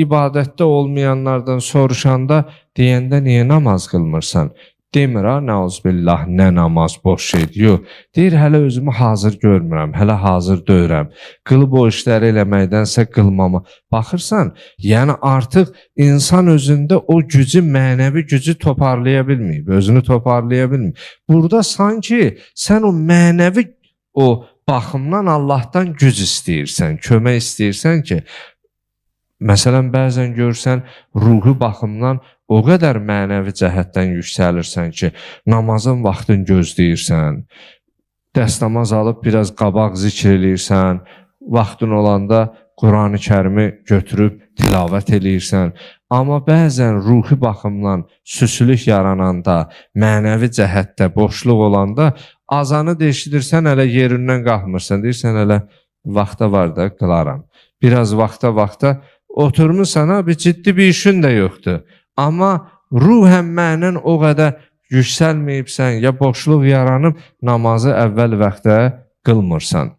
ibadətdə olmayanlardan soruşanda, deyəndə niyə namaz qılmırsan? Demir, nəuzbillah, nə namaz boş şeydir. Yox, deyir, hələ özümü hazır görmürəm, hələ hazır deyirəm. Qılıb o işləri eləməkdənsə qılmama. Baxırsan, yəni artıq insan özündə o gücü, mənəvi gücü toparlaya bilməyib, özünü toparlaya bilməyib. Burada sanki sən o mənəvi o baxımdan Allahdan güc istəyirsən, kömək istəyirsən ki, məsələn, bəzən görsən, ruhi baxımdan o qədər mənəvi cəhətdən yüksəlirsən ki, namazın vaxtını gözləyirsən, dəstəmaz alıb biraz qabaq zikr eləyirsən, vaxtın olanda Quran-ı Kərimi götürüb tilavət eləyirsən. Amma bəzən ruhi baxımdan süsülük yarananda, mənəvi cəhətdə boşluq olanda, azanı deşidirsən, hələ yerindən qalxmırsan, deyirsən, hələ vaxta var da, qılaram. Biraz vaxta oturmuşsan, bir ciddi bir işin də yoxdur. Amma ruhən mənin o qədər yüksəlməyibsən, ya boşluq yaranıb namazı əvvəl vaxtda qılmırsan.